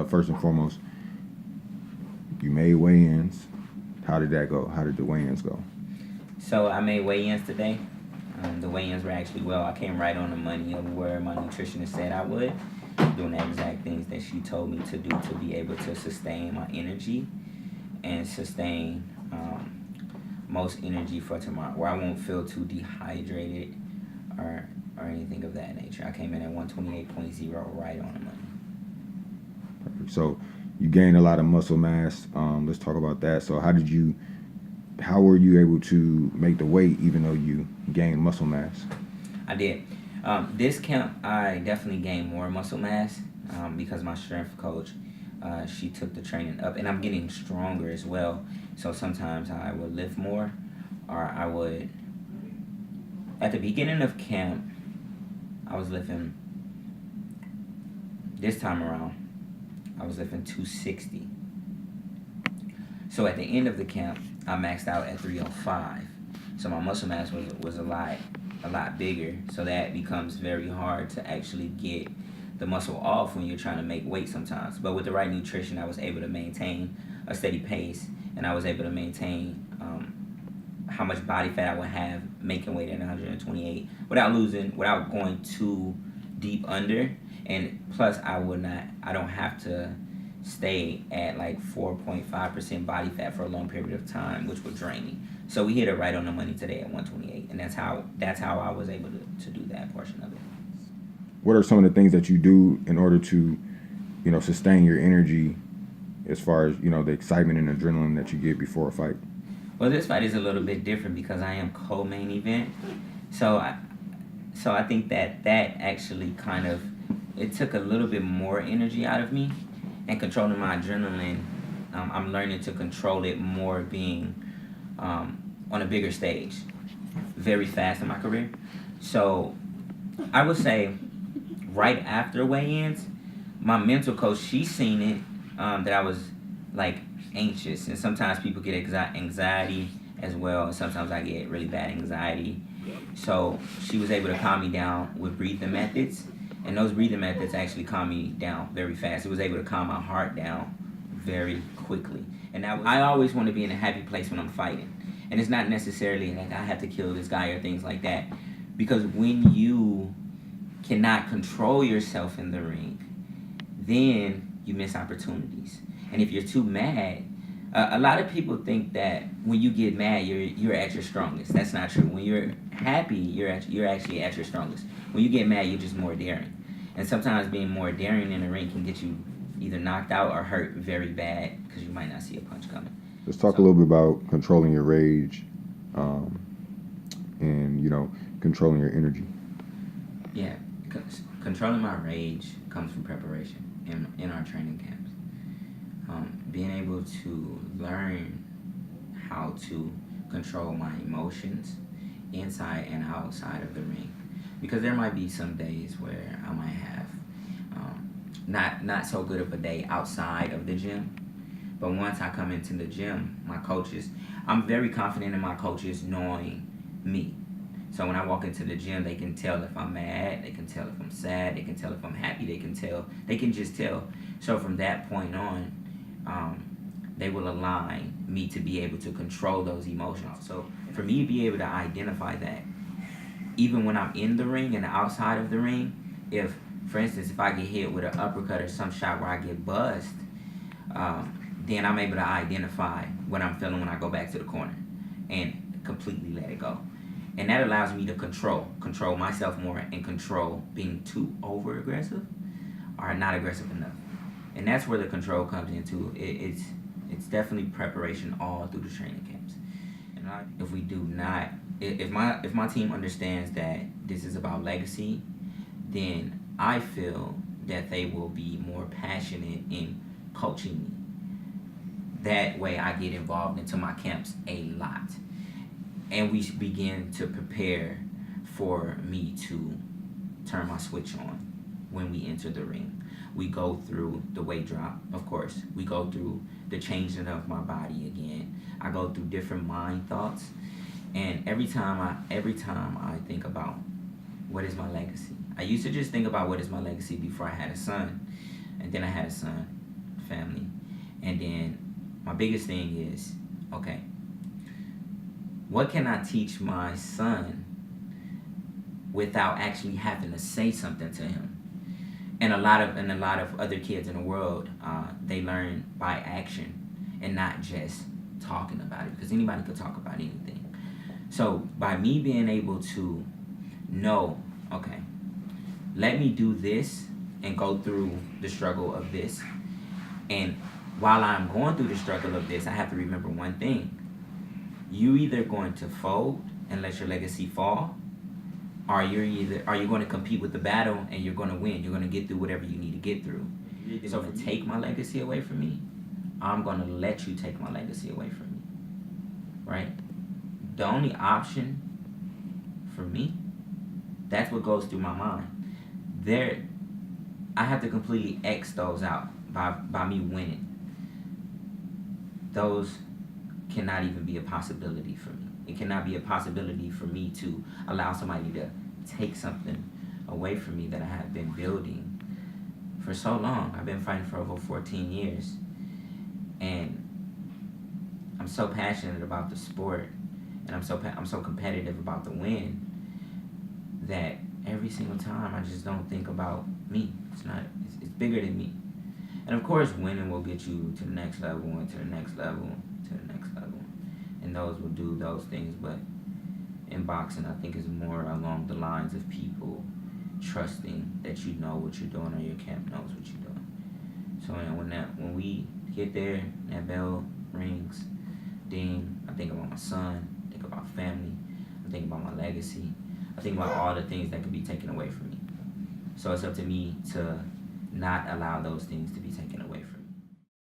first and foremost, you made weigh-ins. How did that go? How did the weigh-ins go? So I made weigh-ins today. The weigh-ins were actually well. I came right on the money of where my nutritionist said I would, doing the exact things that she told me to do to be able to sustain my energy and sustain most energy for tomorrow, where I won't feel too dehydrated or anything of that nature. I came in at 128.0, right on the money. Perfect. So you gained a lot of muscle mass. Let's talk about that. So how were you able to make the weight even though you gained muscle mass? I did. This camp, I definitely gained more muscle mass because my strength coach, she took the training up, and I'm getting stronger as well. So sometimes I would lift more, or I would, at the beginning of camp, I was lifting, this time around, I was lifting 260. So at the end of the camp, I maxed out at 305. So my muscle mass was a lot bigger. So that becomes very hard to actually get the muscle off when you're trying to make weight sometimes. But with the right nutrition, I was able to maintain a steady pace, and I was able to maintain how much body fat I would have making weight at 128 without going too deep under. And plus, I don't have to stay at like 4.5% body fat for a long period of time, which would drain me. So we hit it right on the money today at 128, and that's how I was able to do that portion of it. What are some of the things that you do in order to, sustain your energy as far as, the excitement and adrenaline that you get before a fight? Well, this fight is a little bit different because I am co-main event. So I think that actually it took a little bit more energy out of me, and controlling my adrenaline, I'm learning to control it more being on a bigger stage very fast in my career. So I would say right after weigh-ins, my mental coach, she seen it, that I was like anxious, and sometimes people get anxiety as well, and sometimes I get really bad anxiety. So she was able to calm me down with breathing methods, and those breathing methods actually calm me down very fast. It was able to calm my heart down very quickly. And I always want to be in a happy place when I'm fighting. And it's not necessarily like I have to kill this guy or things like that. Because when you cannot control yourself in the ring, then you miss opportunities. And if you're too mad, a lot of people think that when you get mad, you're at your strongest. That's not true. When you're happy, you're actually at your strongest. When you get mad, you're just more daring. And sometimes being more daring in the ring can get you either knocked out or hurt very bad because you might not see a punch coming. Let's talk a little bit about controlling your rage, and controlling your energy. Yeah, controlling my rage comes from preparation in our training camps. Being able to learn how to control my emotions inside and outside of the ring, because there might be some days where I might have not so good of a day outside of the gym. But once I come into the gym, my coaches, I'm very confident in my coaches knowing me. So when I walk into the gym, they can tell if I'm mad, they can tell if I'm sad, they can tell if I'm happy, they can just tell. So from that point on, they will align me to be able to control those emotions. So for me to be able to identify that, even when I'm in the ring and outside of the ring, for instance, if I get hit with an uppercut or some shot where I get buzzed, then I'm able to identify what I'm feeling when I go back to the corner and completely let it go. And that allows me to control myself more, and control being too over aggressive or not aggressive enough. And that's where the control comes into. It's definitely preparation all through the training camps. And if we do not, if my team understands that this is about legacy, then I feel that they will be more passionate in coaching me. That way I get involved into my camps a lot. And we begin to prepare for me to turn my switch on when we enter the ring. We go through the weight drop, of course. We go through the changing of my body again. I go through different mind thoughts. And every time I think about what is my legacy. I used to just think about what is my legacy before I had a son. and then I had a son, family, and then my biggest thing is, okay, what can I teach my son without actually having to say something to him? And a lot of other kids in the world, they learn by action and not just talking about it, because anybody could talk about anything. So by me being able to know, okay, let me do this and go through the struggle of this, and while I'm going through the struggle of this, I have to remember one thing: you either going to fold and let your legacy fall, or you going to compete with the battle and you're going to win. You're going to get through whatever you need to get through. So if you take my legacy away from me, I'm going to let you take my legacy away from me, right? The only option for me, that's what goes through my mind. I have to completely X those out by me winning. Those cannot even be a possibility for me. It cannot be a possibility for me to allow somebody to take something away from me that I have been building for so long. I've been fighting for over 14 years. And I'm so passionate about the sport, and I'm so competitive about the win, that every single time I just don't think about me. It's bigger than me. And of course, winning will get you to the next level, and to the next level, to the next level. And those will do those things, but in boxing, I think it's more along the lines of people trusting that you know what you're doing, or your camp knows what you're doing. So when we get there, that bell rings, ding, I think about my son, I think about family, I think about my legacy, I think about all the things that could be taken away from me. So it's up to me to not allow those things to be taken